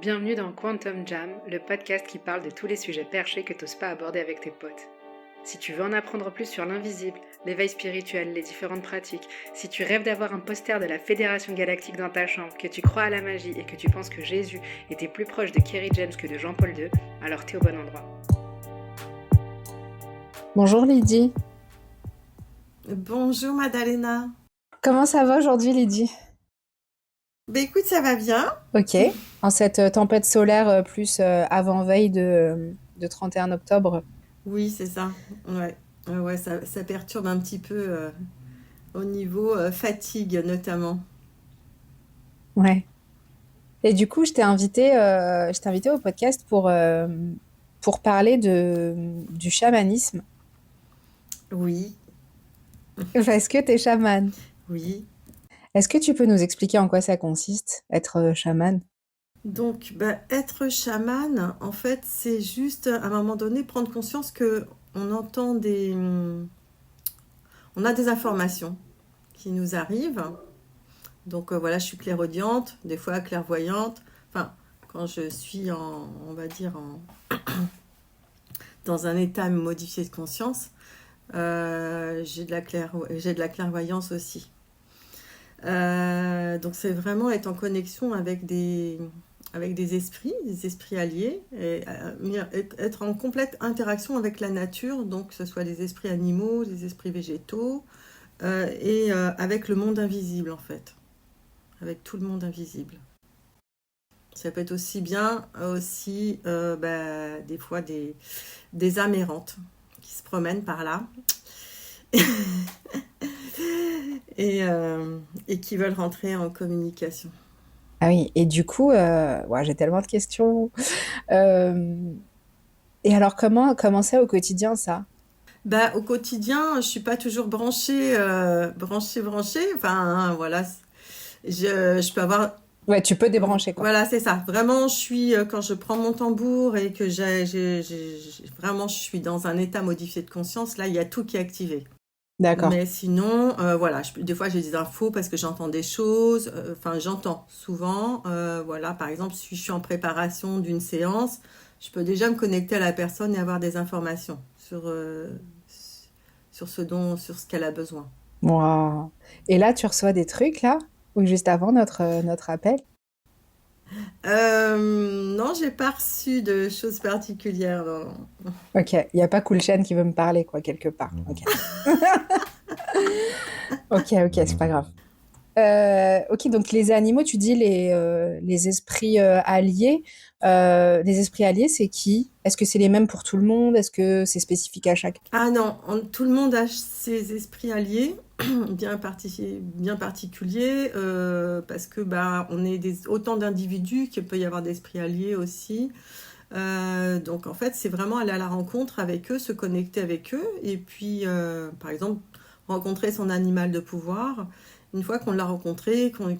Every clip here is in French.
Bienvenue dans Quantum Jam, le podcast qui parle de tous les sujets perchés que t'oses pas aborder avec tes potes. Si tu veux en apprendre plus sur l'invisible, l'éveil spirituel, les différentes pratiques, si tu rêves d'avoir un poster de la Fédération Galactique dans ta chambre, que tu crois à la magie et que tu penses que Jésus était plus proche de Kerry James que de Jean-Paul II, alors t'es au bon endroit. Bonjour Lydie. Bonjour Madalena. Comment ça va aujourd'hui Lydie? Écoute, ça va bien. Ok. En cette tempête solaire plus avant-veille de 31 octobre. Oui, c'est ça. Ouais, ouais, ça perturbe un petit peu au niveau fatigue notamment. Ouais. Et du coup, je t'ai invité au podcast pour parler du chamanisme. Oui, Parce que t'es chamane. oui. Est-ce que tu peux nous expliquer en quoi ça consiste, être chaman? Donc, être chaman, en fait, c'est juste à un moment donné prendre conscience que on entend on a des informations qui nous arrivent. Donc voilà, je suis clairaudiente, des fois clairvoyante. Enfin, quand je suis on va dire, dans un état modifié de conscience, j'ai de la clairvoyance aussi. Donc c'est vraiment être en connexion avec des esprits alliés, et être en complète interaction avec la nature, donc que ce soit les esprits animaux, les esprits végétaux, et avec le monde invisible en fait, avec tout le monde invisible. Ça peut être aussi bien, aussi des fois des âmes errantes qui se promènent par là et qui veulent rentrer en communication. Ah oui, et du coup, ouais, j'ai tellement de questions. Euh, et alors, comment c'est au quotidien ça? Au quotidien, je suis pas toujours branchée. Enfin, voilà, je peux avoir. Ouais, tu peux débrancher quoi. Voilà, c'est ça. Vraiment, je suis quand je prends mon tambour et que vraiment, je suis dans un état modifié de conscience. Là, il y a tout qui est activé. D'accord. Mais sinon, voilà, des fois j'ai des infos parce que j'entends des choses. Enfin, j'entends souvent. Voilà, par exemple, si je suis en préparation d'une séance, je peux déjà me connecter à la personne et avoir des informations sur ce qu'elle a besoin. Wow. Et là, tu reçois des trucs, là? Ou juste avant notre appel? Non, j'ai pas reçu de choses particulières. Non. Ok, il n'y a pas Cool Chain qui veut me parler, quoi, quelque part. Ok, ok, c'est pas grave. Ok, donc les animaux, tu dis les esprits alliés. Les esprits alliés, c'est qui? Est-ce que c'est les mêmes pour tout le monde? Est-ce que c'est spécifique à chaque? Ah non, tout le monde a ses esprits alliés bien particuliers parce que on est autant d'individus qu'il peut y avoir d'esprits alliés aussi. Donc en fait, c'est vraiment aller à la rencontre avec eux, se connecter avec eux et puis par exemple rencontrer son animal de pouvoir. Une fois qu'on l'a rencontré, qu'on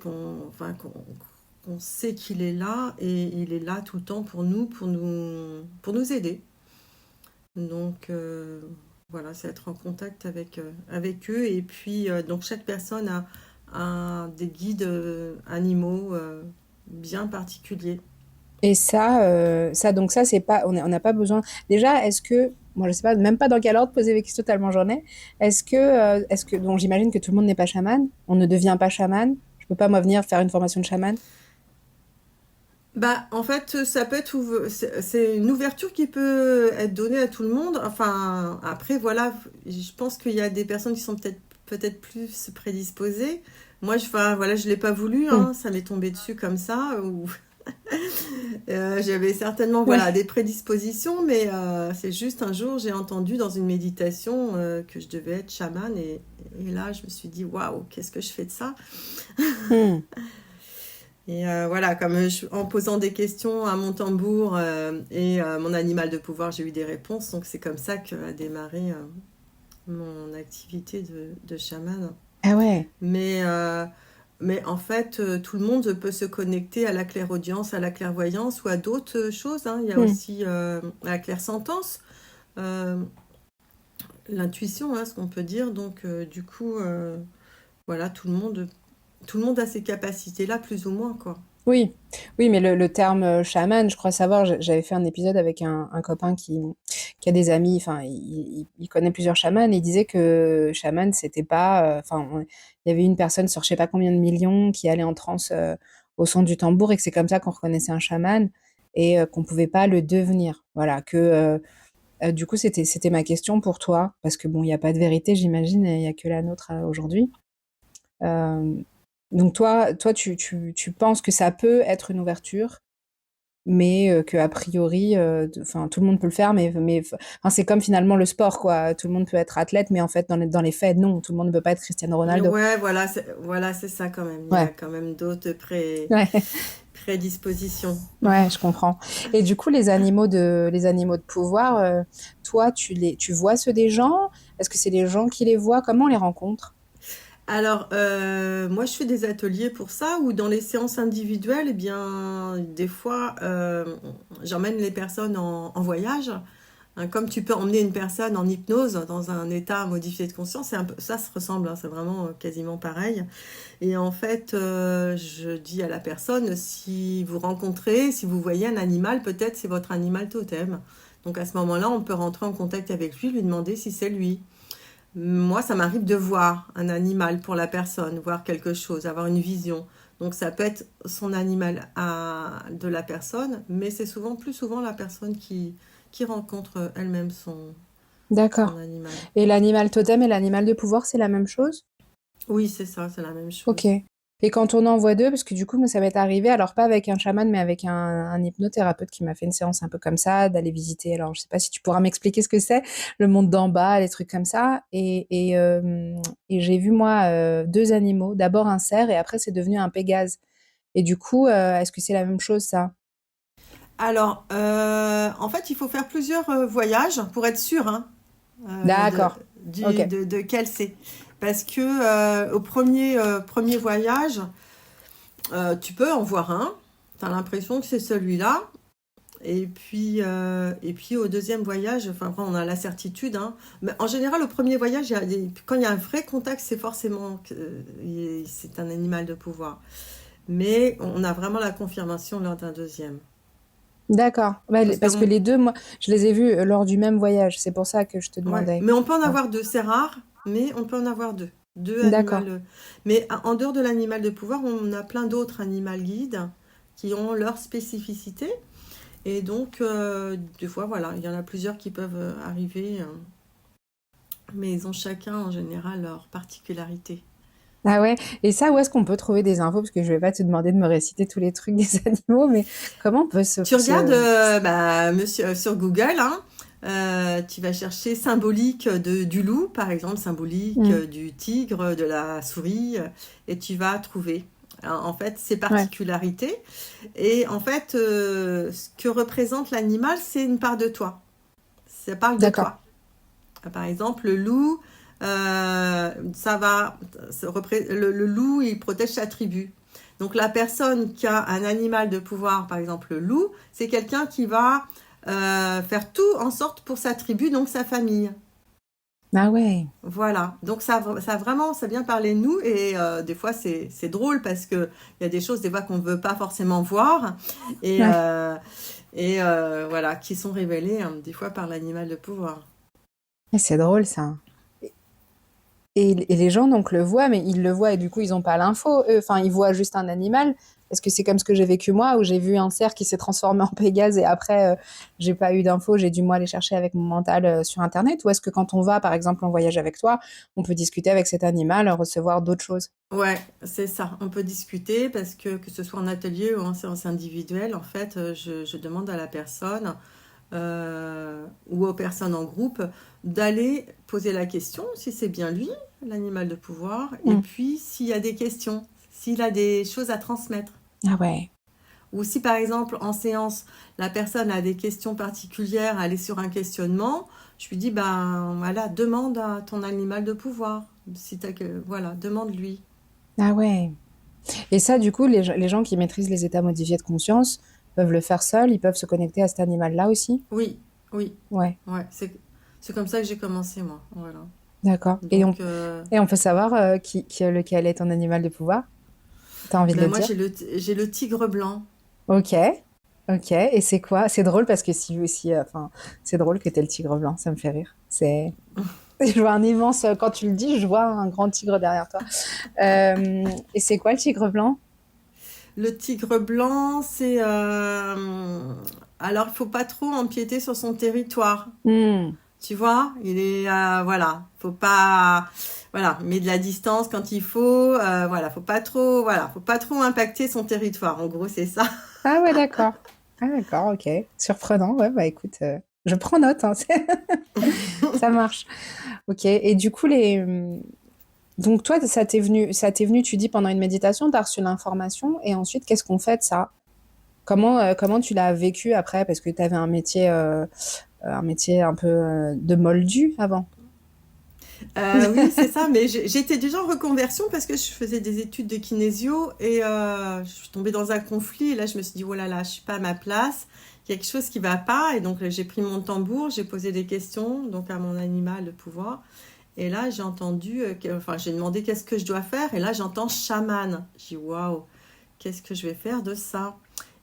sait qu'il est là et il est là tout le temps pour nous aider. Donc voilà, c'est être en contact avec eux. Et puis, donc chaque personne a des guides animaux bien particuliers. Et donc ça, c'est pas, on n'a pas besoin. Déjà, est-ce que, moi, je sais pas, même pas dans quel ordre poser les questions tellement j'en ai. Donc j'imagine que tout le monde n'est pas chaman. On ne devient pas chaman. Je peux pas, moi, venir faire une formation de chaman. En fait, ça peut être c'est une ouverture qui peut être donnée à tout le monde. Enfin, après, voilà, je pense qu'il y a des personnes qui sont peut-être plus prédisposées. Moi, voilà, je l'ai pas voulu, Hmm. hein, ça m'est tombé dessus comme ça. J'avais certainement voilà, Ouais. des prédispositions, mais c'est juste un jour, j'ai entendu dans une méditation que je devais être chamane, et là, je me suis dit, waouh, qu'est-ce que je fais de ça? Hmm. Et voilà, en posant des questions à mon tambour et mon animal de pouvoir, j'ai eu des réponses, donc c'est comme ça qu'a démarré mon activité de chamane. Ah ouais. Mais, euh, mais en fait, tout le monde peut se connecter à la clairaudience, à la clairvoyance ou à d'autres choses, hein. Il y a Hmm. aussi la clairsentence, euh, l'intuition, hein, ce qu'on peut dire. Donc, du coup, voilà, tout le monde a ces capacités-là, plus ou moins, quoi. Oui, oui, mais le terme chaman, je crois savoir, j'avais fait un épisode avec un copain qui a des amis, enfin, il connaît plusieurs chamans, et il disait que chaman, c'était pas, enfin, il y avait une personne sur je sais pas combien de millions qui allait en transe au son du tambour et que c'est comme ça qu'on reconnaissait un chaman et qu'on pouvait pas le devenir. Voilà, du coup, c'était ma question pour toi, parce que bon, il n'y a pas de vérité, j'imagine, et il n'y a que la nôtre aujourd'hui. Euh, donc toi, tu penses que ça peut être une ouverture, mais que a priori, enfin, tout le monde peut le faire, enfin, c'est comme finalement le sport, quoi. Tout le monde peut être athlète, mais en fait, dans les faits, non, tout le monde ne peut pas être Cristiano Ronaldo. Ouais, voilà, c'est ça quand même. Il y a Ouais, quand même d'autres ouais, prédispositions. ouais, je comprends. Et du coup, les animaux de pouvoir, toi, tu vois ceux des gens? Est-ce que c'est les gens qui les voient? Comment on les rencontre? Alors, moi, je fais des ateliers pour ça, ou dans les séances individuelles, eh bien, des fois, j'emmène les personnes en voyage. Hein, comme tu peux emmener une personne en hypnose dans un état modifié de conscience, c'est un peu, ça se ressemble, hein, c'est vraiment quasiment pareil. Et en fait, je dis à la personne, si vous rencontrez, si vous voyez un animal, peut-être c'est votre animal totem. Donc à ce moment-là, on peut rentrer en contact avec lui, lui demander si c'est lui. Moi, ça m'arrive de voir un animal pour la personne, voir quelque chose, avoir une vision. Donc ça peut être son animal de la personne, mais c'est plus souvent la personne qui rencontre elle-même son D'accord. animal. Et l'animal totem et l'animal de pouvoir, c'est la même chose? Oui, c'est ça, c'est la même Ok. chose. Et quand on en voit deux, parce que du coup, moi, ça m'est arrivé, alors pas avec un chaman, mais avec un hypnothérapeute qui m'a fait une séance un peu comme ça, d'aller visiter. Alors, je sais pas si tu pourras m'expliquer ce que c'est, le monde d'en bas, les trucs comme ça. Et j'ai vu, moi, deux animaux. D'abord un cerf, et après, c'est devenu un pégase. Et du coup, est-ce que c'est la même chose, ça? Alors, en fait, il faut faire plusieurs voyages pour être sûr, hein, D'accord. Ok. de quel c'est. Parce que au premier voyage, tu peux en voir un, tu as l'impression que c'est celui-là. Et puis au deuxième voyage, enfin après, on a la certitude, hein. Mais en général, au premier voyage, quand il y a un vrai contact, c'est forcément c'est un animal de pouvoir. Mais on a vraiment la confirmation lors d'un deuxième. D'accord. Ouais, Parce que parce que les deux, moi, je les ai vus lors du même voyage. C'est pour ça que je te ouais, demandais. mais on peut en Ouais. avoir deux, c'est rare, mais on peut en avoir deux. Deux animaux. D'accord. Mais en dehors de l'animal de pouvoir, on a plein d'autres animaux guides qui ont leur spécificité. Et donc, des fois, voilà, il y en a plusieurs qui peuvent arriver, mais ils ont chacun en général leur particularité. Ah ouais, et ça, où est-ce qu'on peut trouver des infos? Parce que je vais pas te demander de me réciter tous les trucs des animaux, mais comment on peut Tu regardes sur Google, hein, tu vas chercher symbolique du loup, par exemple, symbolique Hmm. du tigre, de la souris, et tu vas trouver en fait ces Ouais, particularités. Et en fait, ce que représente l'animal, c'est une part de toi. Ça parle de d'accord. toi. Par exemple, le loup, ça va, le loup, il protège sa tribu. Donc la personne qui a un animal de pouvoir, par exemple le loup, c'est quelqu'un qui va faire tout en sorte pour sa tribu, donc sa famille. Ah ouais, Voilà, donc ça vraiment, ça vient parler de nous, et des fois c'est drôle parce que il y a des choses des fois qu'on ne veut pas forcément voir, et, ouais. voilà, qui sont révélées, hein, des fois par l'animal de pouvoir. Mais c'est drôle ça. Et les gens donc le voient, mais ils le voient et du coup ils n'ont pas l'info. Eux. Enfin, ils voient juste un animal. Est-ce que c'est comme ce que j'ai vécu moi, où j'ai vu un cerf qui s'est transformé en Pégase et après j'ai pas eu d'infos, j'ai dû moi aller chercher avec mon mental sur Internet? Ou est-ce que quand on va, par exemple, en voyage avec toi, on peut discuter avec cet animal, recevoir d'autres choses? Ouais, c'est ça. On peut discuter parce que ce soit en atelier ou en séance individuelle, en fait, je demande à la personne ou aux personnes en groupe d'aller poser la question si c'est bien lui, l'animal de pouvoir, et Hmm. puis s'il y a des questions, s'il a des choses à transmettre. Ah ouais, Ou si par exemple en séance, la personne a des questions particulières, elle est sur un questionnement, je lui dis, ben voilà, demande à ton animal de pouvoir. Si voilà, demande-lui. ah ouais. Et ça, du coup, les gens qui maîtrisent les états modifiés de conscience peuvent le faire seuls, ils peuvent se connecter à cet animal-là aussi? Oui, oui, Ouais, ouais, c'est comme ça que j'ai commencé, moi. Voilà. d'accord. Donc, Et on peut savoir lequel est ton animal de pouvoir? T'as envie de Ben le moi, dire? j'ai le tigre blanc. Ok, ok. Et c'est quoi? C'est drôle parce que enfin, c'est drôle que t'aies le tigre blanc, ça me fait rire. Je vois un immense, quand tu le dis, je vois un grand tigre derrière toi. Et c'est quoi le tigre blanc? Le tigre blanc, c'est... alors, il faut pas trop empiéter sur son territoire. Hmm. Tu vois, il est... voilà, faut pas... Voilà, met de la distance quand il faut. Voilà, faut pas trop impacter son territoire. En gros, c'est ça. Ah ouais, d'accord. Ah d'accord, ok. Surprenant, ouais, bah écoute, je prends note, hein, ça marche. Ok, et du coup, donc toi, ça t'est venu, tu dis pendant une méditation, tu as reçu l'information, et ensuite, qu'est-ce qu'on fait de ça? Comment tu l'as vécu après? Parce que tu avais un métier un peu de moldu avant. Oui, c'est ça, mais j'étais déjà en reconversion parce que je faisais des études de kinésio et je suis tombée dans un conflit. Et là, je me suis dit, oh là là, je suis pas à ma place, il y a quelque chose qui va pas. Et donc, j'ai pris mon tambour, j'ai posé des questions donc à mon animal de pouvoir. Et là, j'ai entendu, enfin, j'ai demandé qu'est-ce que je dois faire. Et là, j'entends chaman. J'ai dit, waouh, qu'est-ce que je vais faire de ça?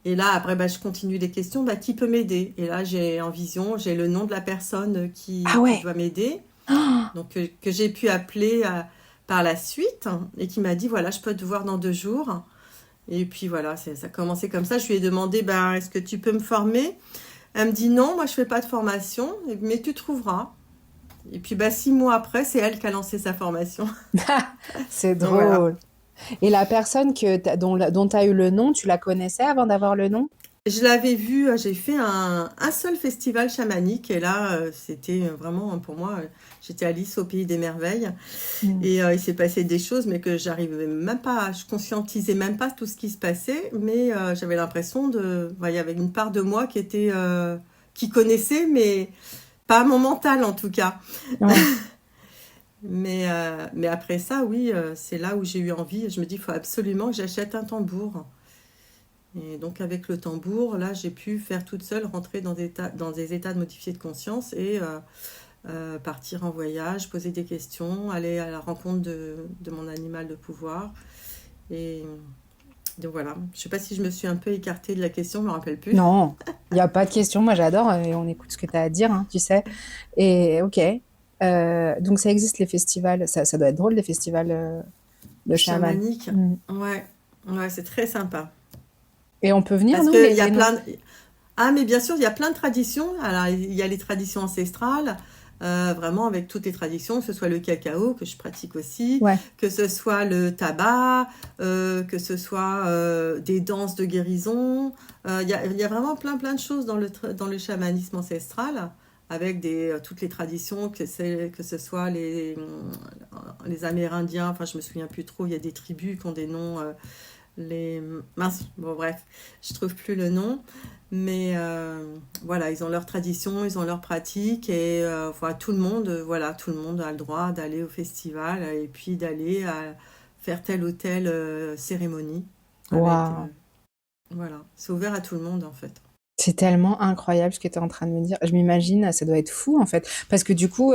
Et là, après, bah, je continue les questions, bah, qui peut m'aider? Et là, j'ai en vision, j'ai le nom de la personne Ah qui ouais. doit m'aider Ah, donc que j'ai pu appeler par la suite et qui m'a dit voilà je peux te voir dans 2 jours et puis voilà ça a commencé comme ça je lui ai demandé ben est-ce que tu peux me former elle me dit non moi je fais pas de formation mais tu trouveras et puis bah 6 mois après c'est elle qui a lancé sa formation c'est donc voilà drôle. Et la personne dont tu as eu le nom, tu la connaissais avant d'avoir le nom? je l'avais vu, j'ai fait un seul festival chamanique et là, c'était vraiment pour moi, j'étais Alice au pays des merveilles. Hmm. Et il s'est passé des choses, mais que j'arrivais même pas, je conscientisais même pas tout ce qui se passait, mais j'avais l'impression il y avait une part de moi qui connaissait, mais pas mon mental en tout cas. Ouais. Mais après ça, oui, c'est là où j'ai eu envie. Je me dis, il faut absolument que j'achète un tambour. Et donc avec le tambour, là, j'ai pu faire toute seule, rentrer dans des états de modifié de conscience et partir en voyage, poser des questions, aller à la rencontre de mon animal de pouvoir. Et donc voilà, je ne sais pas si je me suis un peu écartée de la question, je ne me rappelle plus. Non, il n'y a pas de question. Moi, j'adore et on écoute ce que tu as à dire, hein, tu sais. Et ok. Donc, ça existe les festivals. Ça doit être drôle, les festivals de chaman. Chamanique, Mm. ouais, ouais, c'est très sympa. Et on peut venir, Parce nous, qu'il y a les noms. plein de... Ah, mais bien sûr, il y a plein de traditions. Alors, il y a les traditions ancestrales, vraiment avec toutes les traditions, que ce soit le cacao, que je pratique aussi, Ouais. que ce soit le tabac, que ce soit des danses de guérison. Il y a vraiment plein de choses dans le chamanisme ancestral, avec toutes les traditions, que ce soit les Amérindiens, enfin je me souviens plus trop, il y a des tribus qui ont des noms... les mince, bon bref, je trouve plus le nom, mais voilà, ils ont leurs traditions, ils ont leurs pratiques et voilà, tout le monde a le droit d'aller au festival et puis d'aller faire telle ou telle cérémonie avec Waouh. voilà, c'est ouvert à tout le monde en fait. C'est tellement incroyable ce que tu es en train de me dire. Je m'imagine, ça doit être fou, en fait. Parce que du coup,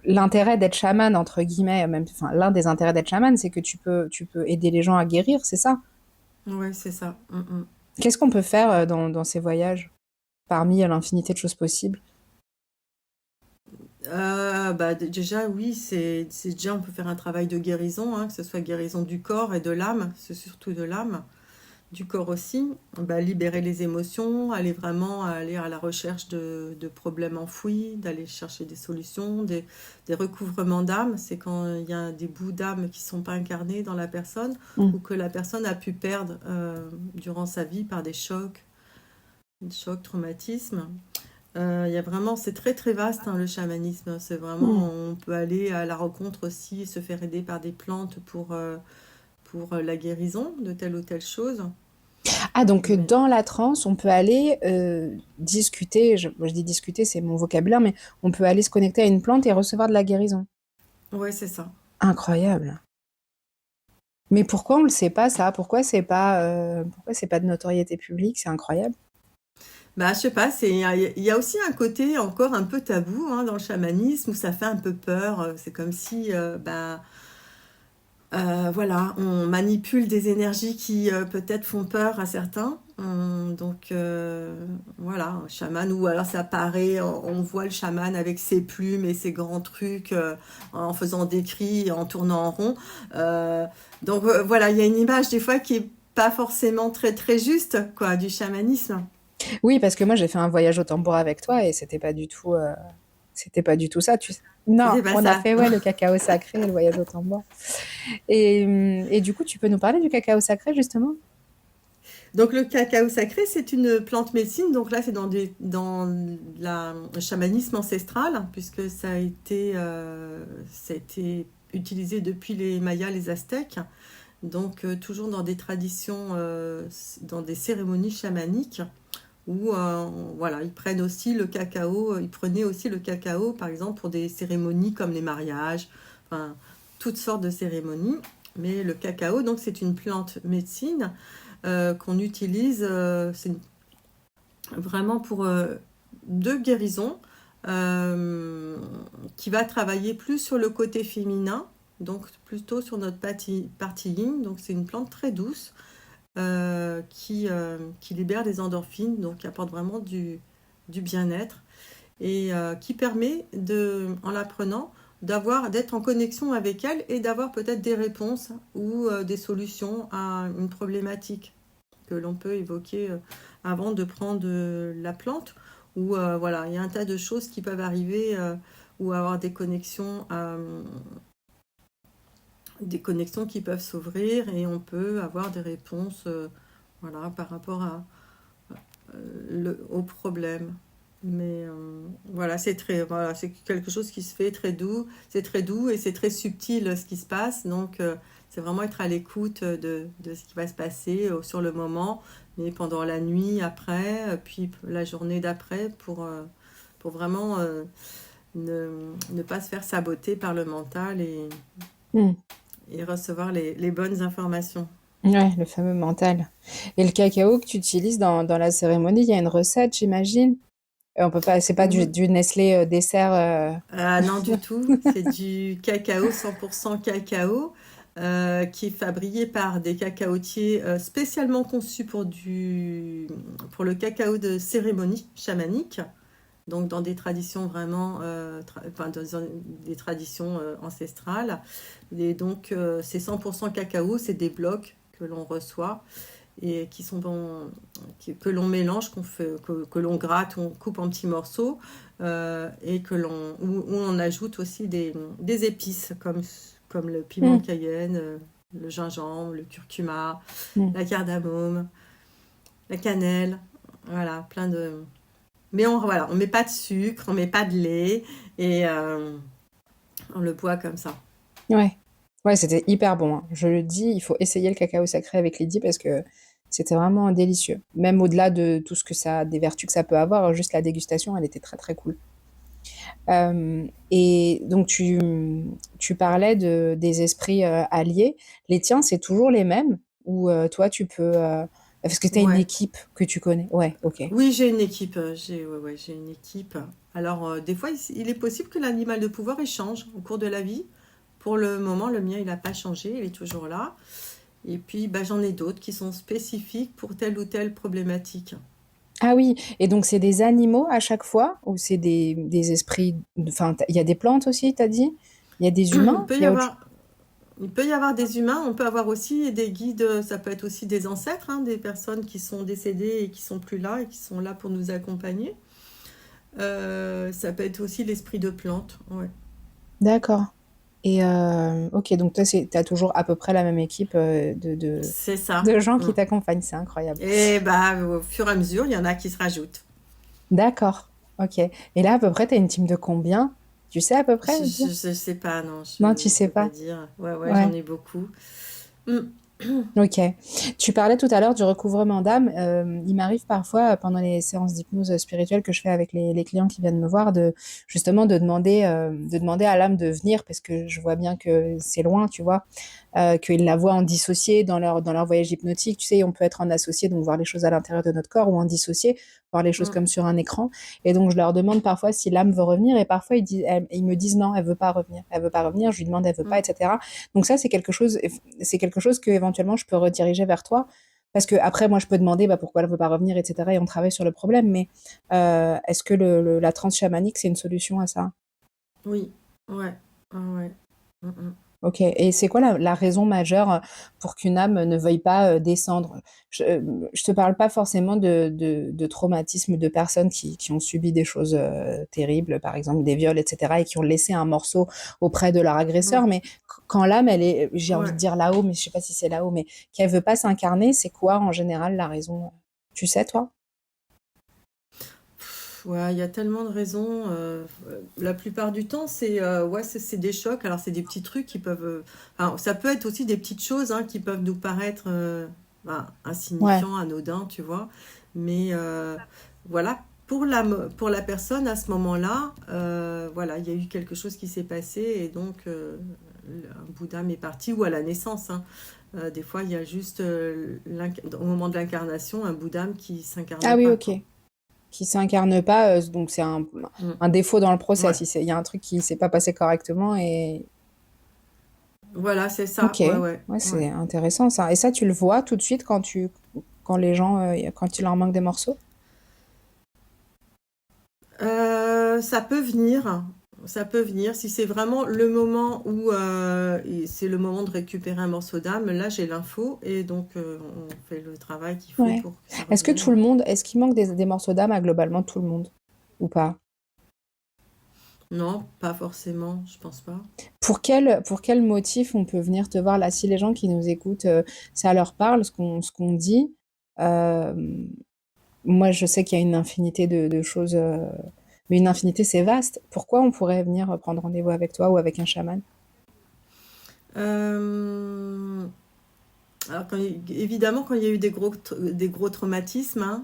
l'intérêt d'être chaman, entre guillemets, même, enfin, l'un des intérêts d'être chaman, c'est que tu peux aider les gens à guérir, c'est ça? Ouais, c'est ça. Mm. Qu'est-ce qu'on peut faire dans ces voyages, parmi l'infinité de choses possibles? Bah, déjà, oui, c'est déjà, on peut faire un travail de guérison, hein, que ce soit guérison du corps et de l'âme, c'est surtout de l'âme. Du corps aussi, bah, libérer les émotions, aller à la recherche de problèmes enfouis, d'aller chercher des solutions, des recouvrements d'âme. C'est quand il y a des bouts d'âme qui ne sont pas incarnés dans la personne Mm. ou que la personne a pu perdre durant sa vie par des chocs, traumatismes. Il y a vraiment, c'est très très vaste hein, le chamanisme. C'est Mm. vraiment, on peut aller à la rencontre aussi, se faire aider par des plantes pour la guérison de telle ou telle chose. Ah, donc Mais dans la transe, on peut aller discuter, moi, je dis discuter, c'est mon vocabulaire, mais on peut aller se connecter à une plante et recevoir de la guérison. ouais, c'est ça. Incroyable. Mais pourquoi on le sait pas, ça? Pourquoi c'est pas de notoriété publique? C'est incroyable. Bah, je sais pas, il y a aussi un côté encore un peu tabou hein, dans le chamanisme où ça fait un peu peur. C'est comme si, bah, Voilà, on manipule des énergies qui peut-être font peur à certains. Donc voilà, un chaman, ou alors ça paraît, on voit le chaman avec ses plumes et ses grands trucs en faisant des cris et en tournant en rond. Euh, donc voilà, il y a une image des fois qui est pas forcément très très juste quoi du chamanisme. Oui, parce que moi j'ai fait un voyage au tambour avec toi et c'était pas du tout ça. Non, C'était pas on a ça. fait ouais le cacao sacré et le voyage au tambour. Et du coup, tu peux nous parler du cacao sacré justement? Donc le cacao sacré, c'est une plante médecine. Donc là, c'est dans le chamanisme ancestral, puisque ça a été utilisé depuis les Mayas, les Aztèques. Donc toujours dans des traditions, dans des cérémonies chamaniques où voilà, ils prennent aussi le cacao. Ils prenaient aussi le cacao, par exemple, pour des cérémonies comme les mariages, enfin toutes sortes de cérémonies. Mais le cacao, donc c'est une plante médecine qu'on utilise vraiment pour deux guérisons, euh, qui va travailler plus sur le côté féminin, donc plutôt sur notre partie yin. Donc c'est une plante très douce qui libère des endorphines, donc qui apporte vraiment du bien-être et qui permet en la prenant, d'être en connexion avec elle et d'avoir peut-être des réponses ou des solutions à une problématique que l'on peut évoquer avant de prendre la plante. Ou voilà, il y a un tas de choses qui peuvent arriver ou avoir des connexions qui peuvent s'ouvrir et on peut avoir des réponses voilà, par rapport au problème. Mais voilà, c'est quelque chose qui se fait très doux. C'est très doux et c'est très subtil ce qui se passe. Donc, c'est vraiment être à l'écoute de ce qui va se passer sur le moment, mais pendant la nuit après, puis la journée d'après, pour vraiment ne pas se faire saboter par le mental Hmm. et recevoir les bonnes informations. Ouais, le fameux mental. Et le cacao que tu utilises dans la cérémonie, il y a une recette, j'imagine. On peut pas, c'est pas Oui. du Nestlé dessert. Ah non, du tout. C'est du cacao, 100% cacao, qui est fabriqué par des cacaotiers spécialement conçus pour le cacao de cérémonie chamanique. Donc dans des traditions vraiment, enfin, dans des traditions ancestrales. Et donc c'est 100% cacao, c'est des blocs que l'on reçoit et que l'on mélange, que l'on gratte, on coupe en petits morceaux et où on ajoute aussi des épices comme le piment Hmm, de Cayenne, le gingembre, le curcuma, hmm. la cardamome, la cannelle, voilà, plein de... Mais voilà, on met pas de sucre, on met pas de lait et on le boit comme ça. Ouais. Ouais, c'était hyper bon, hein. Je le dis, il faut essayer le cacao sacré avec Lydie parce que c'était vraiment délicieux. Même au-delà de tout ce que ça, des vertus que ça peut avoir, juste la dégustation, elle était très très cool. Et donc tu parlais des esprits alliés. Les tiens, c'est toujours les mêmes? Ou toi, tu peux... parce que tu as une Ouais. équipe que tu connais. Ouais, ok. Oui, j'ai une équipe. Ouais, j'ai une équipe. Alors, des fois, il est possible que l'animal de pouvoir échange au cours de la vie. Pour le moment, le mien, il n'a pas changé, il est toujours là. Et puis, bah, j'en ai d'autres qui sont spécifiques pour telle ou telle problématique. Ah oui, et donc c'est des animaux à chaque fois? Ou c'est des esprits... Enfin, il y a des plantes aussi, t'as dit? Il y a des Il humains? peut Il y y a autre... avoir, il peut y avoir des humains, on peut avoir aussi des guides, ça peut être aussi des ancêtres, hein, des personnes qui sont décédées et qui sont plus là et qui sont là pour nous accompagner. Ça peut être aussi l'esprit de plante. Ouais. D'accord. Et ok, donc toi, t'as toujours à peu près la même équipe C'est ça. de gens Mm. qui t'accompagnent, c'est incroyable. Et bah, au fur et à mesure, il y en a qui se rajoutent. D'accord, ok. Et là, à peu près, t'as une team de combien? Tu sais à peu près dire? Je sais pas, non, Non, tu je sais peux pas pas. dire. Ouais, ouais, Ouais. j'en ai beaucoup. Mm. Ok. Tu parlais tout à l'heure du recouvrement d'âme. Il m'arrive parfois, pendant les séances d'hypnose spirituelle que je fais avec les clients qui viennent me voir, justement de demander à l'âme de venir, parce que je vois bien que c'est loin, tu vois, qu'ils la voient en dissocié dans leur voyage hypnotique. Tu sais, on peut être en associé, donc voir les choses à l'intérieur de notre corps, ou en dissocié, voir les choses Mm. comme sur un écran. Et donc, je leur demande parfois si l'âme veut revenir, et parfois ils me disent non, elle veut pas revenir. Elle veut pas revenir. Je lui demande, elle veut pas, Mm. etc. Donc ça, c'est quelque chose que éventuellement je peux rediriger vers toi. Parce que après, moi, je peux demander pourquoi elle veut pas revenir, etc. Et on travaille sur le problème. Mais est-ce que la transe chamanique, c'est une solution à ça? Oui, ouais, ah ouais. Mm, mm. Ok. Et c'est quoi la raison majeure pour qu'une âme ne veuille pas descendre? Je te parle pas forcément de traumatisme de personnes qui ont subi des choses terribles, par exemple des viols, etc., et qui ont laissé un morceau auprès de leur Mm. agresseur. Mais quand l'âme, elle est, j'ai envie Ouais. de dire là-haut, mais je sais pas si c'est là-haut, mais qu'elle veut pas s'incarner, c'est quoi en général la raison? Tu sais, toi? Ouais, il y a tellement de raisons. La plupart du temps, c'est des chocs. Alors, c'est des petits trucs qui peuvent. Alors, ça peut être aussi des petites choses hein, qui peuvent nous paraître Ouais. insignifiants, anodins, tu vois. Mais voilà, pour la personne à ce moment-là, voilà, il y a eu quelque chose qui s'est passé et donc un bout d'âme est parti ou à la naissance. Hein. Des fois, il y a juste au moment de l'incarnation un bout d'âme qui s'incarne Ah oui, pas, ok. quoi. Qui s'incarne pas, donc c'est Mm. un défaut dans le process. Ouais. Il y a un truc qui s'est pas passé correctement et Voilà, c'est ça. ok, Ouais, ouais, ouais, ouais. c'est intéressant ça. Et ça, tu le vois tout de suite quand les gens, quand il leur manque des morceaux? Ça peut venir. Ça peut venir. Si c'est vraiment le moment où c'est le moment de récupérer un morceau d'âme, là j'ai l'info et donc on fait le travail qu'il faut Ouais. pour que ça Est-ce que tout revienne. le monde, est-ce qu'il manque des morceaux d'âme à globalement tout le monde ou pas? Non, pas forcément, je pense pas. Pour quel motif on peut venir te voir là? Si les gens qui nous écoutent, ça leur parle, ce qu'on dit, euh, moi je sais qu'il y a une infinité de choses, mais une infinité c'est vaste. Pourquoi on pourrait venir prendre rendez-vous avec toi ou avec un chaman? Euh, alors évidemment quand il y a eu des gros traumatismes, hein,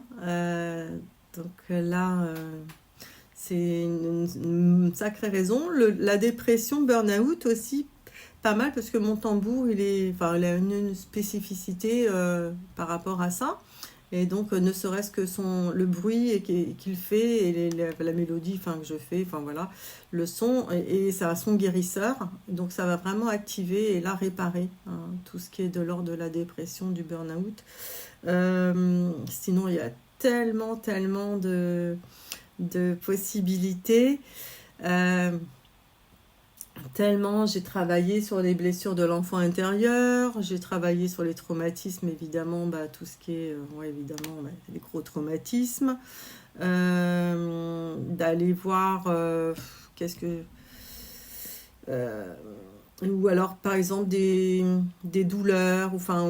donc là c'est une sacrée raison. La dépression, burn-out aussi, pas mal parce que mon tambour, enfin, il a une spécificité par rapport à ça. Et donc, ne serait-ce que le bruit qu'il fait et la mélodie enfin, que je fais, enfin voilà, le son, et c'est un son guérisseur. Donc, ça va vraiment activer et là réparer hein, tout ce qui est de l'ordre de la dépression, du burn-out. Sinon, il y a tellement de possibilités. Euh, Tellement j'ai travaillé sur les blessures de l'enfant intérieur, j'ai travaillé sur les traumatismes, évidemment, tout ce qui est, ouais, évidemment, les gros traumatismes. D'aller voir, qu'est-ce que. euh, ou alors, par exemple, des douleurs, enfin,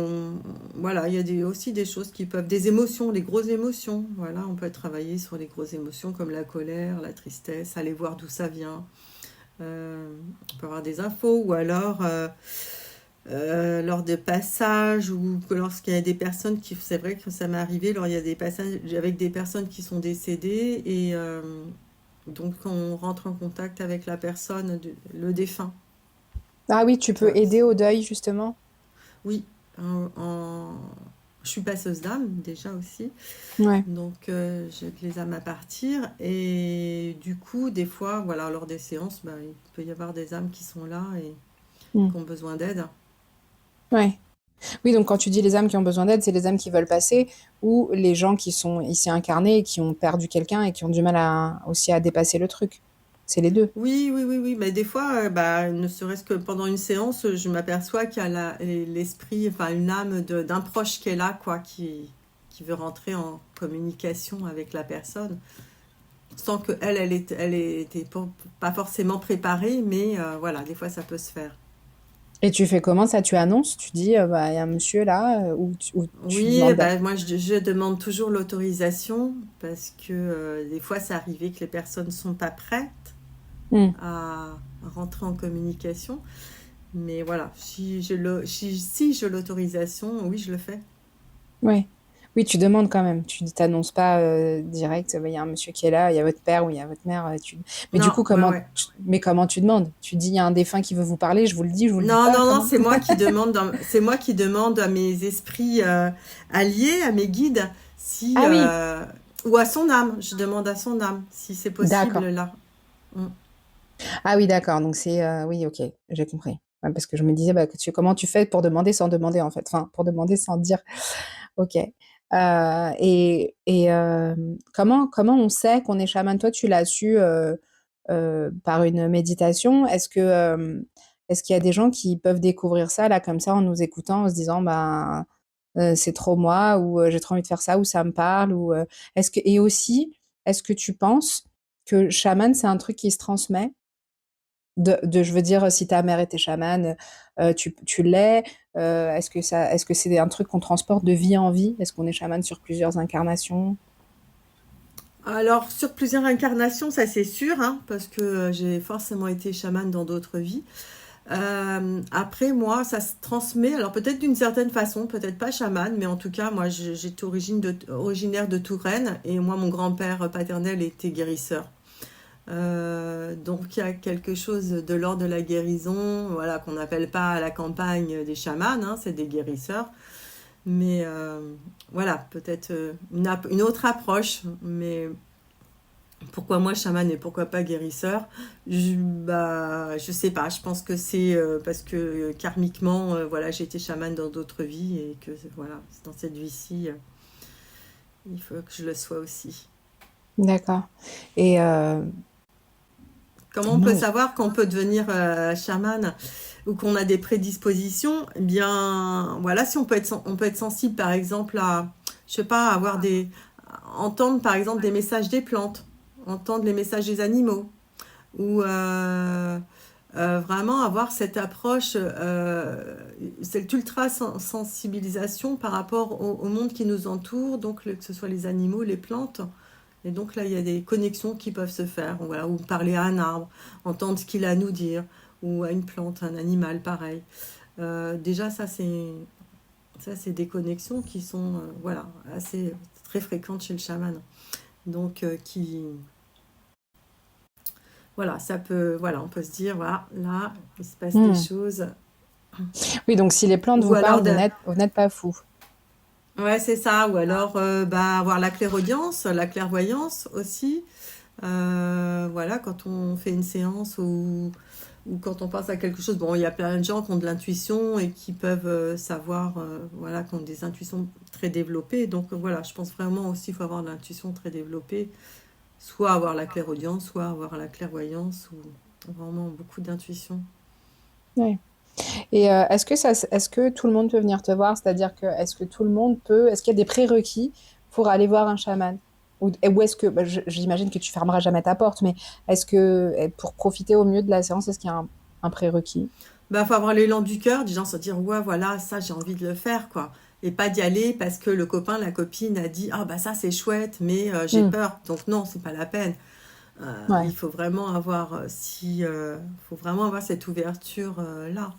voilà, il y a aussi des choses qui peuvent. Des émotions, les grosses émotions, voilà, on peut travailler sur les grosses émotions comme la colère, la tristesse, aller voir d'où ça vient. On peut avoir des infos ou alors lors de passages ou que lorsqu'il y a des personnes qui, c'est vrai que ça m'est arrivé, alors il y a des passages avec des personnes qui sont décédées et donc on rentre en contact avec la personne, le défunt. Ah oui, tu peux Ça, aider au deuil justement. oui, en- en- je suis passeuse d'âme déjà aussi, Ouais. donc j'aide les âmes à partir et du coup des fois, voilà, lors des séances, il peut y avoir des âmes qui sont là et Mm. qui ont besoin d'aide. Ouais. Oui, donc quand tu dis les âmes qui ont besoin d'aide, c'est les âmes qui veulent passer ou les gens qui sont ici incarnés et qui ont perdu quelqu'un et qui ont du mal aussi à dépasser le truc. C'est les deux. Oui, oui, oui, oui, mais des fois, ne serait-ce que pendant une séance, je m'aperçois qu'il y a l'esprit, enfin une âme d'un proche qui est là, quoi, qui veut rentrer en communication avec la personne, sans que elle était pas forcément préparée, mais voilà, des fois ça peut se faire. Et tu fais comment ça? Tu annonces, tu dis, il y a un monsieur là, ou tu Oui, demandes. moi je demande toujours l'autorisation parce que des fois c'est arrivé que les personnes sont pas prêtes Hmm. à rentrer en communication. Mais voilà, si j'ai l'autorisation, oui, je le fais. Ouais. Oui, tu demandes quand même. Tu t'annonces pas direct. Bah, il y a un monsieur qui est là, il y a votre père ou il y a votre mère. Mais du Non, coup, ouais, ouais. mais comment tu demandes? Tu dis, il y a un défunt qui veut vous parler. Je vous le dis, je vous le dis Non, pas. non, non, Comment? c'est moi qui demande à mes esprits alliés, à mes guides, si Ah oui, ou à son âme. Je demande à son âme si c'est possible d'accord. là. Mm. Ah oui, d'accord. Donc c'est oui, ok, j'ai compris. Ouais, parce que je me disais, bah, comment tu fais pour demander sans demander en fait. Enfin, pour demander sans dire. Ok. Comment on sait qu'on est chaman? Toi, tu l'as su par une méditation. Est-ce qu'il y a des gens qui peuvent découvrir ça là comme ça en nous écoutant, en se disant bah c'est trop moi ou j'ai trop envie de faire ça ou ça me parle ou et aussi est-ce que tu penses que chaman c'est un truc qui se transmet? Je veux dire, si ta mère était chamane, tu l'es. Est-ce que c'est un truc qu'on transporte de vie en vie? Est-ce qu'on est chaman sur plusieurs incarnations? Alors sur plusieurs incarnations, ça c'est sûr, hein, parce que j'ai forcément été chamane dans d'autres vies. Après, moi, ça se transmet, alors peut-être d'une certaine façon, peut-être pas chamane, mais en tout cas, moi, j'étais originaire de Touraine, et moi, mon grand-père paternel était guérisseur. Donc, il y a quelque chose de l'ordre de la guérison, voilà, qu'on n'appelle pas à la campagne des chamans, hein, c'est des guérisseurs. Mais voilà, peut-être une autre approche, mais pourquoi moi chaman et pourquoi pas guérisseur? Je sais pas. Je pense que c'est parce que karmiquement, voilà, j'ai été chamane dans d'autres vies et que voilà, dans cette vie-ci, il faut que je le sois aussi. D'accord. Et Comment on peut mince. savoir qu'on peut devenir chaman ou qu'on a des prédispositions? Eh bien, voilà, si on peut être sensible, par exemple, à, je sais pas, entendre par exemple des messages des plantes, entendre les messages des animaux ou vraiment avoir cette approche, cette ultra-sensibilisation par rapport au monde qui nous entoure, donc que ce soit les animaux, les plantes. Et donc là, il y a des connexions qui peuvent se faire, voilà, ou parler à un arbre, entendre ce qu'il a à nous dire, ou à une plante, un animal, pareil. Déjà, ça, c'est des connexions qui sont voilà, assez très fréquentes chez le chaman. Donc, voilà, ça peut, voilà, on peut se dire, voilà, là, il se passe des Hmm. choses. Oui, donc si les plantes Ou vous alors parlent, de, vous n'êtes pas fou. ouais, c'est ça. Ou alors, bah, avoir la clairaudience, la clairvoyance aussi. Voilà, quand on fait une séance ou quand on pense à quelque chose. Bon, il y a plein de gens qui ont de l'intuition et qui peuvent savoir, voilà, qui ont des intuitions très développées. Donc voilà, je pense vraiment aussi qu'il faut avoir de l'intuition très développée. Soit avoir la clairaudience, soit avoir la clairvoyance ou vraiment beaucoup d'intuition. Ouais. Et est-ce que tout le monde peut venir te voir? C'est-à-dire que est-ce que tout le monde peut, est-ce qu'il y a des prérequis pour aller voir un chaman? Ou est-ce que, bah, j'imagine que tu fermeras jamais ta porte, mais est-ce que pour profiter au mieux de la séance, est-ce qu'il y a un prérequis? Bah, faut avoir l'élan du cœur, des gens se dire, ouais, voilà, ça, j'ai envie de le faire, quoi. Et pas d'y aller parce que le copain, la copine a dit, ah, bah, ça, c'est chouette, mais j'ai Hmm. peur. Donc, non, c'est pas la peine. Ouais. Il faut vraiment avoir, faut vraiment avoir cette ouverture là.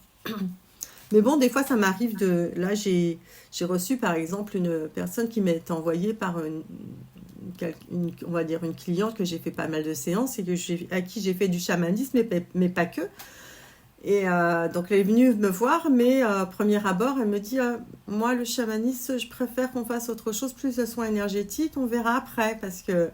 Mais bon, des fois, ça m'arrive de. Là, j'ai reçu, par exemple, une personne qui m'est envoyée par on va dire, une cliente que j'ai fait pas mal de séances et à qui j'ai fait du chamanisme, mais pas que. Et donc elle est venue me voir, mais premier abord, elle me dit moi, le chamanisme, je préfère qu'on fasse autre chose, plus de soins énergétiques, on verra après, parce que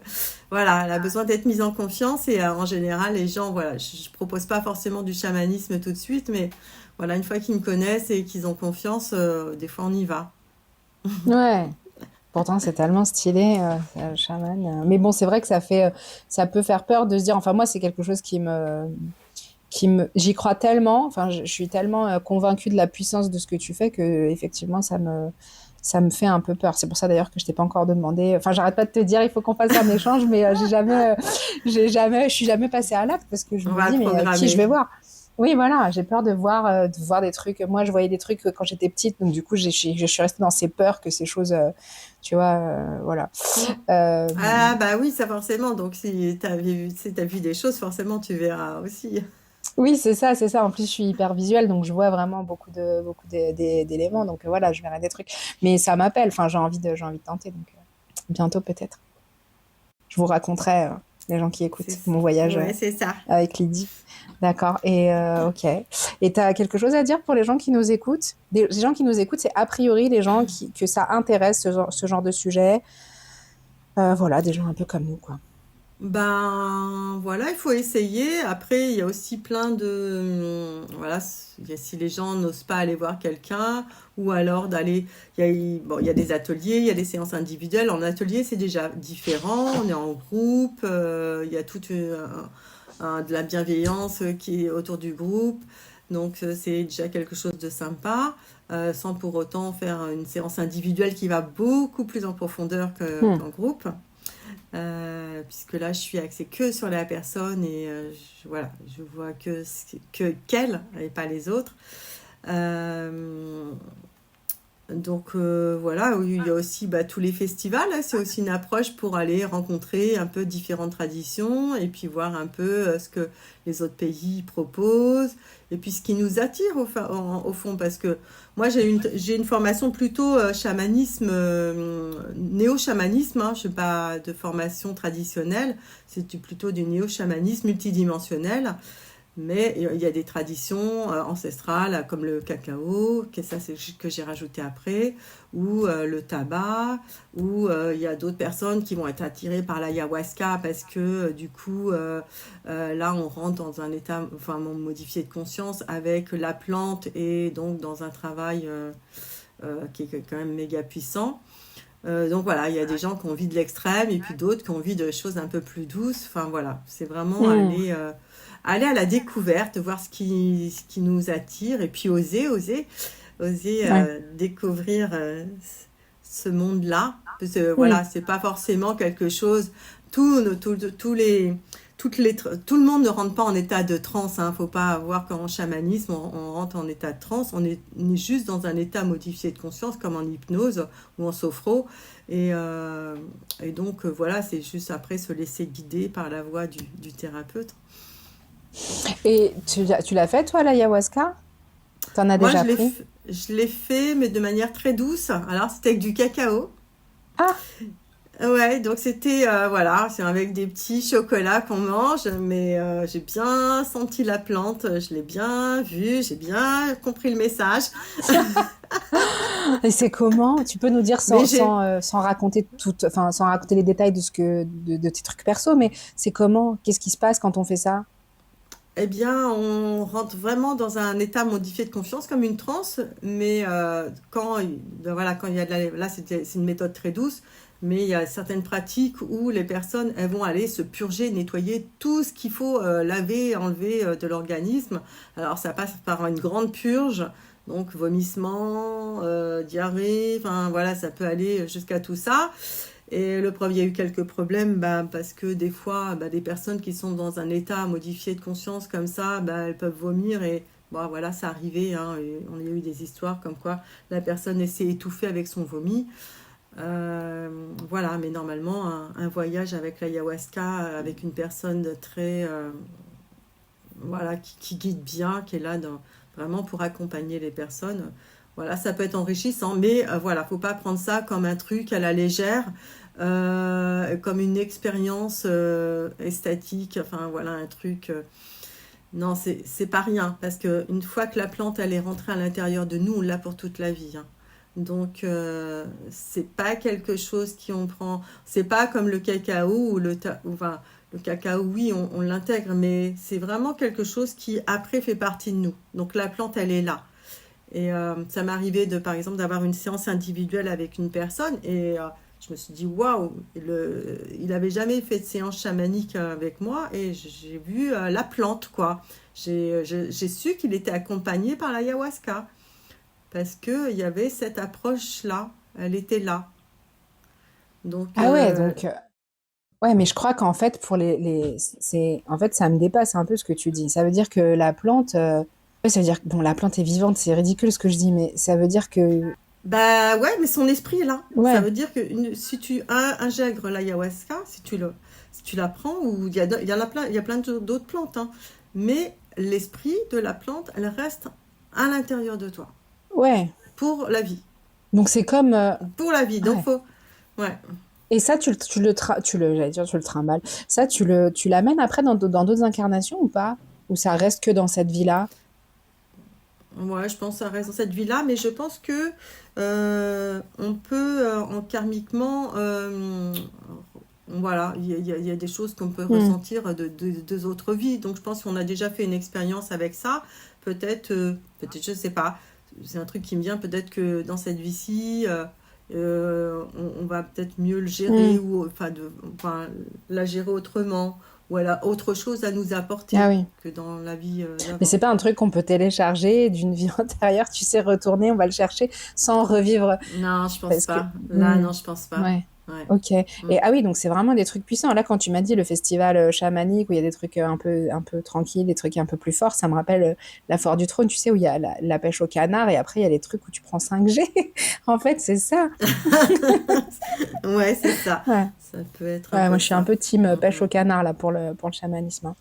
voilà, elle a besoin d'être mise en confiance. Et en général, les gens, voilà, je propose pas forcément du chamanisme tout de suite, mais voilà, une fois qu'ils me connaissent et qu'ils ont confiance, des fois on y va. Ouais. Pourtant, c'est tellement stylé, chaman. Mais bon, c'est vrai que ça peut faire peur de se dire. Enfin, moi, c'est quelque chose j'y crois tellement. Enfin, je suis tellement convaincue de la puissance de ce que tu fais que effectivement, ça me fait un peu peur. C'est pour ça d'ailleurs que je t'ai pas encore demandé. Enfin, j'arrête pas de te dire, il faut qu'on fasse un échange, mais je suis jamais passée à l'acte parce que je On me va le dis, mais qui je programmer. vais voir? Oui, voilà, j'ai peur de voir des trucs. Moi, je voyais des trucs quand j'étais petite, donc du coup, je suis restée dans ces peurs que ces choses, tu vois, voilà. Mm. Euh, Ah bah oui, ça forcément. Donc si t'as vu des choses, forcément tu verras aussi. Oui, c'est ça, c'est ça. En plus, je suis hyper visuelle, donc je vois vraiment d'éléments. Donc voilà, je verrai des trucs. Mais ça m'appelle. Enfin, j'ai envie de tenter. Donc bientôt peut-être. Je vous raconterai les gens qui écoutent mon voyage Ouais, c'est ça. avec Lydie. D'accord. Et ok. Et tu as quelque chose à dire pour les gens qui nous écoutent? Les gens qui nous écoutent, c'est a priori les gens que ça intéresse ce genre de sujet. Voilà, des gens un peu comme nous, quoi. Ben voilà, il faut essayer. Après, il y a aussi plein de... Voilà, si les gens n'osent pas aller voir quelqu'un, ou alors d'aller... Bon, il y a des ateliers, il y a des séances individuelles. En atelier, c'est déjà différent. On est en groupe, il y a toute de la bienveillance qui est autour du groupe. Donc, c'est déjà quelque chose de sympa, sans pour autant faire une séance individuelle qui va beaucoup plus en profondeur Hmm. qu'en groupe. Puisque là je suis axée que sur la personne et voilà, je vois qu'elle et pas les autres. Euh, donc voilà, oui, il y a aussi tous les festivals, hein, c'est aussi une approche pour aller rencontrer un peu différentes traditions et puis voir un peu ce que les autres pays proposent et puis ce qui nous attire au fond parce que moi j'ai une formation plutôt chamanisme, néo-chamanisme, hein, je n'ai pas de formation traditionnelle, c'est plutôt du néo-chamanisme multidimensionnel. Mais il y a des traditions ancestrales comme le cacao, que ça c'est que j'ai rajouté après, ou le tabac, ou il y a d'autres personnes qui vont être attirées par l'ayahuasca parce que du coup là on rentre dans un état enfin modifié de conscience avec la plante et donc dans un travail qui est quand même méga puissant. Donc voilà, il y a des gens qui ont envie de l'extrême et puis d'autres qui ont envie de choses un peu plus douces. Enfin voilà, c'est vraiment Hmm. aller à la découverte, voir ce qui nous attire et puis oser Ouais. découvrir ce monde-là. Parce que Oui. voilà, c'est pas forcément quelque chose. Tout, tout, tous les, tout le monde ne rentre pas en état de transe. Hein. Faut pas voir qu'en chamanisme, on rentre en état de transe. On est juste dans un état modifié de conscience, comme en hypnose ou en sophro. Et, euh, et donc, voilà, c'est juste après se laisser guider par la voix du thérapeute. Et tu l'as fait, toi, l'ayahuasca? T'en as Moi, déjà pris? je l'ai fait, mais de manière très douce. Alors, c'était avec du cacao. Ah, Ouais, donc c'était, voilà, c'est avec des petits chocolats qu'on mange, mais j'ai bien senti la plante, je l'ai bien vue, j'ai bien compris le message. et c'est comment? Tu peux nous dire Mais j'ai, sans raconter enfin, sans raconter les détails de tes trucs perso, mais c'est comment? Qu'est-ce qui se passe quand on fait ça? eh bien, on rentre vraiment dans un état modifié de confiance, comme une transe, mais voilà, quand il y a là, c'est une méthode très douce, mais il y a certaines pratiques où les personnes, elles vont aller se purger, nettoyer tout ce qu'il faut laver, enlever de l'organisme. Alors, ça passe par une grande purge, donc vomissement, diarrhée, enfin voilà, ça peut aller jusqu'à tout ça. Et il y a eu quelques problèmes parce que des fois, des personnes qui sont dans un état modifié de conscience comme ça, elles peuvent vomir et bon, voilà, ça arrivait. Hein, et on a eu des histoires comme quoi la personne s'est étouffée avec son vomi. Voilà, mais normalement, un voyage avec l'ayahuasca, avec une personne très, voilà, qui guide bien, qui est là vraiment pour accompagner les personnes. Voilà, ça peut être enrichissant, mais voilà, faut pas prendre ça comme un truc à la légère, comme une expérience esthétique, enfin voilà, un truc. Non, c'est pas rien, parce que une fois que la plante elle est rentrée à l'intérieur de nous, on l'a pour toute la vie. Hein. Donc c'est pas quelque chose qui on prend, c'est pas comme le cacao ou enfin, le cacao, oui, on l'intègre, mais c'est vraiment quelque chose qui après fait partie de nous. Donc la plante elle est là. Et ça m'est arrivé par exemple, d'avoir une séance individuelle avec une personne et je me suis dit, waouh, il n'avait jamais fait de séance chamanique avec moi et j'ai vu la plante, quoi. J'ai su qu'il était accompagné par l'ayahuasca parce qu'il y avait cette approche-là, elle était là. Donc, Ah ouais, donc ouais, mais je crois qu'en fait pour en fait ça me dépasse un peu ce que tu dis. Ça veut dire que la plante, ouais, ça veut dire que bon, la plante est vivante, c'est ridicule ce que je dis, mais ça veut dire que bah ouais, mais son esprit est là. Ça ouais, veut dire que si tu ingègres l'ayahuasca, si tu la prends, ou il y en a plein, il y a plein d'autres plantes, hein, mais l'esprit de la plante, elle reste à l'intérieur de toi, Ouais. pour la vie. Donc c'est comme... Pour la vie, donc ouais. faut... Ouais. Et ça, j'allais dire, tu le trimbales. Ça, tu l'amènes après dans d'autres incarnations ou pas? Ou ça reste que dans cette vie-là? Ouais, je pense que ça reste dans cette vie-là, mais je pense que on peut en karmiquement, voilà, il y a des choses qu'on peut Hmm. ressentir de autres vies. Donc je pense qu'on a déjà fait une expérience avec ça. Peut-être, je sais pas. C'est un truc qui me vient. Peut-être que dans cette vie-ci, on va peut-être mieux le Hmm. gérer ou enfin, la gérer autrement. Ou elle a autre chose à nous Ah apporter oui. que dans la vie Mais d'avant. c'est pas un truc qu'on peut télécharger d'une vie antérieure, tu sais, retourner, on va le chercher sans revivre. Non, je pense Parce que, pas. Là, hmm, non, je pense pas. ouais, Ouais. ok. Mm. Et ah oui, donc c'est vraiment des trucs puissants. Là, quand tu m'as dit le festival chamanique, où il y a des trucs un peu tranquilles, des trucs un peu plus forts, ça me rappelle la Foire du Trône, tu sais, où il y a la pêche au canard, et après, il y a les trucs où tu prends 5G. En fait, c'est ça. Ouais, c'est ça. Ouais. Ça peut être un Ouais, moi, peu je suis un ça. peu team Mm, pêche au mm. canard, là, pour le chamanisme, hein.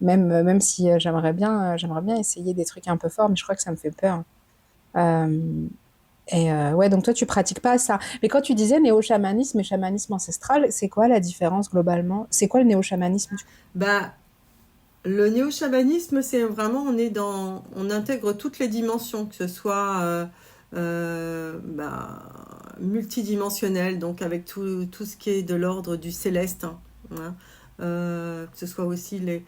Même si j'aimerais bien essayer des trucs un peu forts, mais je crois que ça me fait peur. Euh, ouais, donc toi, tu pratiques pas ça. Mais quand tu disais néo-chamanisme et chamanisme ancestral, c'est quoi la différence globalement? C'est quoi le néo-chamanisme du coup? Bah, le néo-chamanisme, c'est vraiment, on intègre toutes les dimensions, que ce soit bah, multidimensionnel, donc avec tout ce qui est de l'ordre du céleste, hein. Que ce soit aussi les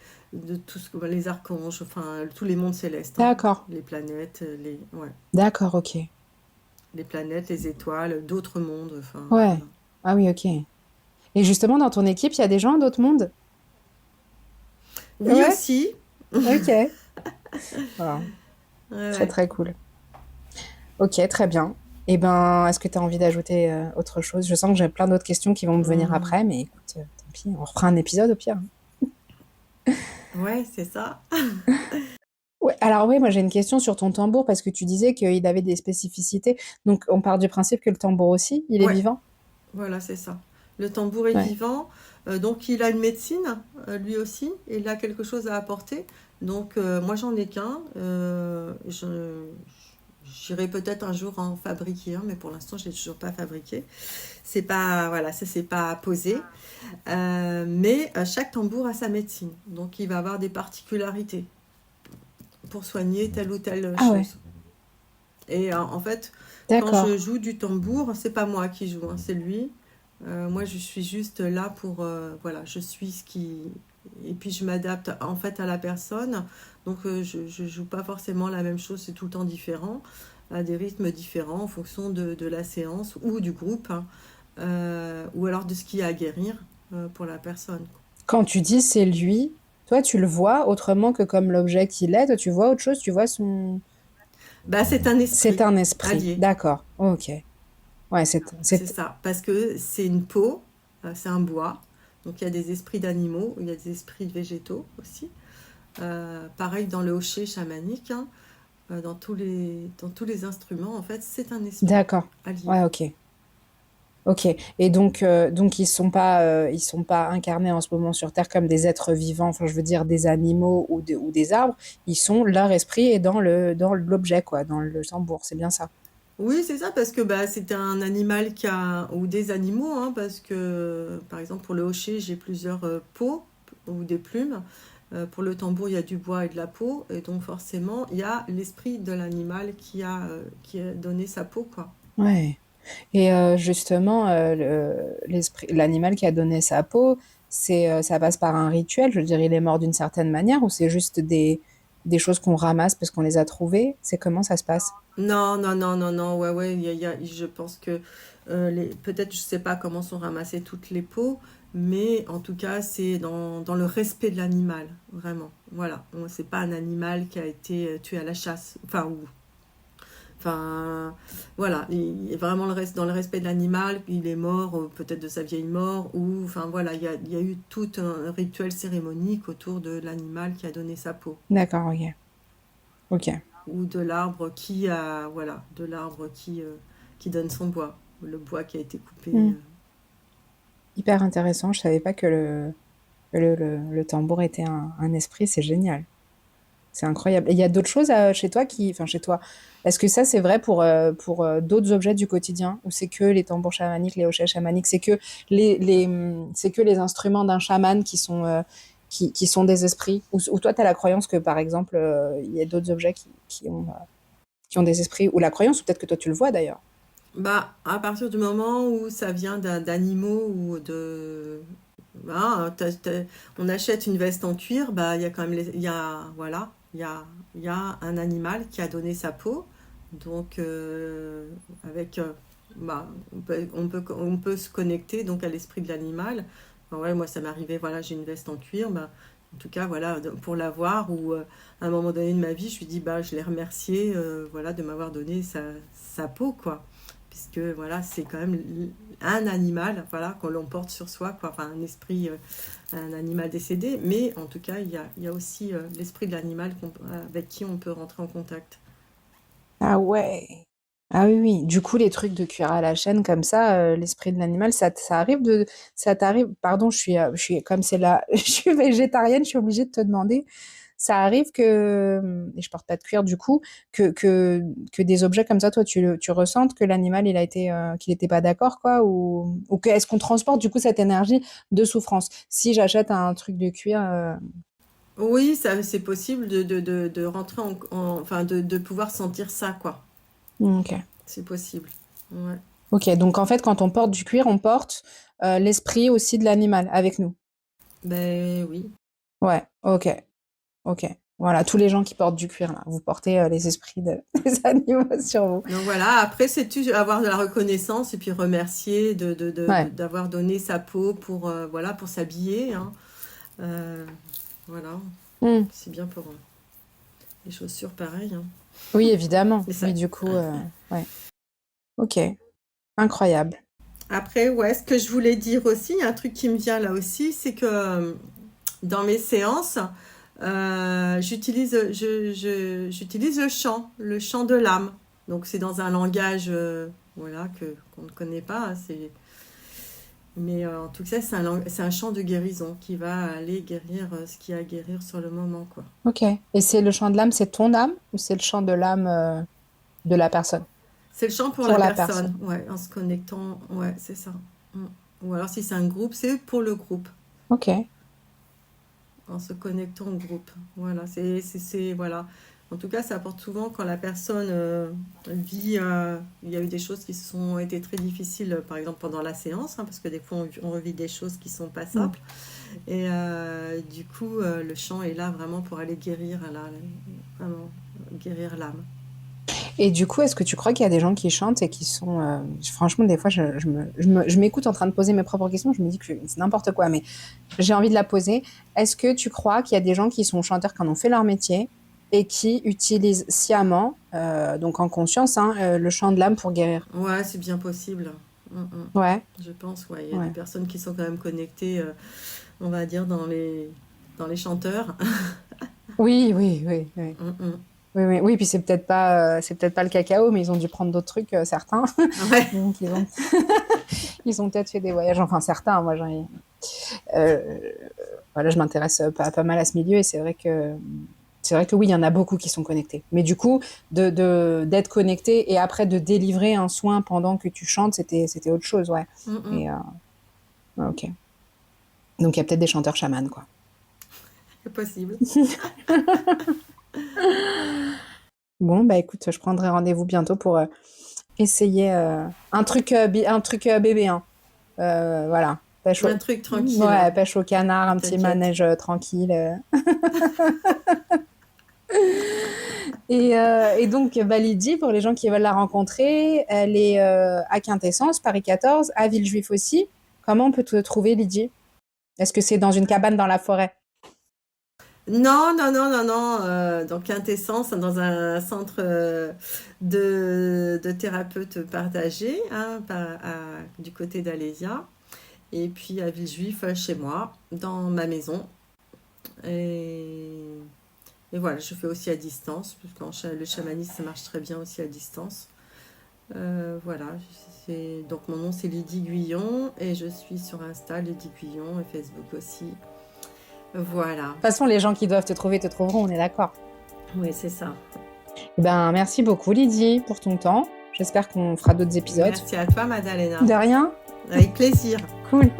archanges, enfin tous les mondes célestes, hein. D'accord, Les planètes, ouais, d'accord, ok. les planètes, les étoiles, d'autres mondes, enfin Ouais, voilà. ah oui, ok. Et justement, dans ton équipe, il y a des gens d'autres mondes? Oui Ouais, aussi. ok. Voilà, Ouais, très ouais. très cool. Ok, très bien. Eh ben, est-ce que tu as envie d'ajouter autre chose? Je sens que j'ai plein d'autres questions qui vont me venir Hum, après, mais écoute, tant pis, on refera un épisode au pire, hein. ouais, c'est ça. Ouais, alors oui, moi j'ai une question sur ton tambour parce que tu disais qu'il avait des spécificités. Donc on part du principe que le tambour aussi, il est Ouais, vivant? voilà, c'est ça. Le tambour est Ouais. vivant, donc il a une médecine, lui aussi, et il a quelque chose à apporter. Donc moi j'en ai qu'un. J'irai peut-être un jour en fabriquer un, mais pour l'instant je l'ai toujours pas fabriqué. C'est pas, voilà, ça c'est pas posé. Mais chaque tambour a sa médecine, donc il va avoir des particularités pour soigner telle ou telle Ah ouais, chose. Et en fait, quand je d'accord. joue du tambour, c'est pas moi qui joue, hein, c'est lui. Moi, je suis juste là pour, voilà, je suis ce qui, et puis je m'adapte en fait à la personne. Donc, je joue pas forcément la même chose, c'est tout le temps différent, à des rythmes différents en fonction de la séance ou du groupe, hein, ou alors de ce qu'il y a à guérir pour la personne. Quand tu dis c'est lui, toi tu le vois autrement que comme l'objet qu'il est, toi tu vois autre chose, tu vois son... Bah, c'est un C'est esprit un esprit, allié. d'accord, ok. Ouais, C'est ça, parce que c'est une peau, c'est un bois. Donc il y a des esprits d'animaux, il y a des esprits végétaux aussi. Pareil dans le hocher chamanique, hein, dans tous les instruments, en fait, c'est un esprit d'accord. allié. Ouais, ok. Ok. Et donc ils sont pas incarnés en ce moment sur Terre comme des êtres vivants, enfin je veux dire des animaux ou des arbres, ils sont, leur esprit est dans l'objet, quoi, dans le tambour, c'est bien ça. Oui, c'est ça, parce que bah, c'est un animal ou des animaux, hein, parce que par exemple pour le hocher, j'ai plusieurs peaux ou des plumes. Pour le tambour, il y a du bois et de la peau, et donc forcément, il y a l'esprit de l'animal qui a donné sa peau, quoi. Ouais. Et justement, l'animal qui a donné sa peau, ça passe par un rituel. Je veux dire, il est mort d'une certaine manière ou c'est juste des choses qu'on ramasse parce qu'on les a trouvées? C'est comment ça se passe? Non, non, non, non, non, ouais, ouais, je pense que peut-être, je sais pas comment sont ramassées toutes les peaux, mais en tout cas, c'est dans le respect de l'animal, vraiment. Voilà, c'est pas un animal qui a été tué à la chasse, enfin, voilà, il est vraiment dans le respect de l'animal, il est mort, peut-être de sa vieille mort, ou, enfin, voilà, il y a eu tout un rituel cérémonique autour de l'animal qui a donné sa peau, D'accord, ok. Ok. ou de l'arbre voilà, de l'arbre qui donne son bois, le bois qui a été coupé. Hmm. Hyper intéressant. Je savais pas que le tambour était un esprit. C'est génial. C'est incroyable. Et il y a d'autres choses chez toi enfin chez toi. Est-ce que ça c'est vrai pour d'autres objets du quotidien ou c'est que les tambours chamaniques, les hochets chamaniques, c'est que les instruments d'un chaman qui sont des esprits ou toi tu as la croyance que par exemple il y a d'autres objets qui ont des esprits ou la croyance ou peut-être que toi tu le vois d'ailleurs. Bah, à partir du moment où ça vient d'animaux ou ah, on achète une veste en cuir, bah, il y a quand même voilà, il y a un animal qui a donné sa peau. Donc, avec, bah, on peut se connecter donc à l'esprit de l'animal. Enfin, ouais, moi, ça m'est arrivé, voilà, j'ai une veste en cuir, bah, en tout cas, voilà, pour l'avoir, ou à un moment donné de ma vie, je lui dis, bah, je l'ai remercié, voilà, de m'avoir donné sa peau, quoi. Puisque, voilà, c'est quand même un animal, voilà, qu'on l'emporte sur soi, quoi. Enfin, un esprit, un animal décédé, mais en tout cas, il y a aussi l'esprit de l'animal avec qui on peut rentrer en contact. Ah ouais. Ah oui, oui. Du coup, les trucs de cuir à la chaîne comme ça, l'esprit de l'animal, ça t'arrive, pardon, comme c'est là, je suis végétarienne, je suis obligée de te demander, ça arrive et je porte pas de cuir du coup, que des objets comme ça, toi, tu ressentes que l'animal, qu'il était pas d'accord, quoi, ou est-ce qu'on transporte du coup cette énergie de souffrance? Si j'achète un truc de cuir, Oui, ça, c'est possible de rentrer enfin, de pouvoir sentir ça, quoi. ok. C'est possible. Ouais. Ok, donc en fait, quand on porte du cuir, on porte l'esprit aussi de l'animal avec nous. Ben oui. Ouais, ok, ok. Voilà, tous les gens qui portent du cuir, là, vous portez les esprits des animaux sur vous. Donc voilà, après, c'est avoir de la reconnaissance et puis remercier Ouais. d'avoir donné sa peau pour, voilà, pour s'habiller, hein. Euh, voilà, Hmm. c'est bien pour les chaussures pareilles, hein. Oui, évidemment. Mais ça, Oui, du coup, ouais. Ok, incroyable. après, ouais, ce que je voulais dire aussi, un truc qui me vient là aussi, c'est que dans mes séances, j'utilise le chant de l'âme. Donc c'est dans un langage voilà, qu'on ne connaît pas, hein, mais en tout cas, c'est un chant de guérison qui va aller guérir ce qu'il y a à guérir sur le moment, quoi. Ok. Et c'est le chant de l'âme, c'est ton âme ou c'est le chant de l'âme de la personne? C'est le chant pour Pour la la personne, personne. ouais, en se connectant, ouais, c'est ça. Mm. Ou alors si c'est un groupe, c'est pour le groupe, Ok. en se connectant au groupe. Voilà, voilà. En tout cas, ça apporte souvent quand la personne vit. Il y a eu des choses qui sont été très difficiles, par exemple pendant la séance, hein, parce que des fois on revit des choses qui sont pas Hmm. simples. Et du coup, le chant est là vraiment pour aller guérir, là, vraiment guérir l'âme. Et du coup, est-ce que tu crois qu'il y a des gens qui chantent et qui sont... franchement, des fois, je m'écoute en train de poser mes propres questions, je me dis que c'est n'importe quoi, mais j'ai envie de la poser. Est-ce que tu crois qu'il y a des gens qui sont chanteurs, qui en ont fait leur métier et qui utilisent sciemment, donc en conscience, hein, le chant de l'âme pour guérir? Ouais, c'est bien possible. Mm, mm. Ouais, Je pense, ouais, il y a des ouais. personnes qui sont quand même connectées, on va dire, dans les chanteurs. Oui, oui, oui, oui. Mm, mm. Oui, oui, oui, puis c'est peut-être pas le cacao, mais ils ont dû prendre d'autres trucs, certains. Ouais, Donc ils ont peut-être fait des voyages, enfin certains. Euh, voilà, je m'intéresse pas mal à ce milieu et c'est vrai que oui, il y en a beaucoup qui sont connectés. Mais du coup, d'être connecté et après de délivrer un soin pendant que tu chantes, c'était autre chose, ouais. mm, mm. Et ouais, ok. Donc il y a peut-être des chanteurs chamans, quoi. C'est possible. Bon, bah écoute, je prendrai rendez-vous bientôt pour essayer un truc bébé, hein. Voilà. Un truc tranquille, Ouais, hein. pêche au canard, un petit T'inquiète. manège tranquille. Et donc, bah, Lydie, pour les gens qui veulent la rencontrer, elle est à Quintessence, Paris 14, à Villejuif aussi. Comment on peut te trouver, Lydie? Est-ce que c'est dans une cabane dans la forêt? Non, non, non, non, non. Dans Quintessence, dans un centre de thérapeutes partagés, hein, du côté d'Alésia. Et puis à Villejuif, chez moi, dans ma maison. Et, et voilà, je fais aussi à distance, parce que le chamanisme, ça marche très bien aussi à distance. Voilà, donc mon nom c'est Lydie Guyon et je suis sur Insta, Lydie Guyon et Facebook aussi. Voilà. De toute façon, les gens qui doivent te trouver te trouveront, on est d'accord. Oui, c'est ça. Ben, merci beaucoup, Lydie, pour ton temps. J'espère qu'on fera d'autres épisodes. Merci à toi, Madalena. De rien. Avec plaisir. Cool.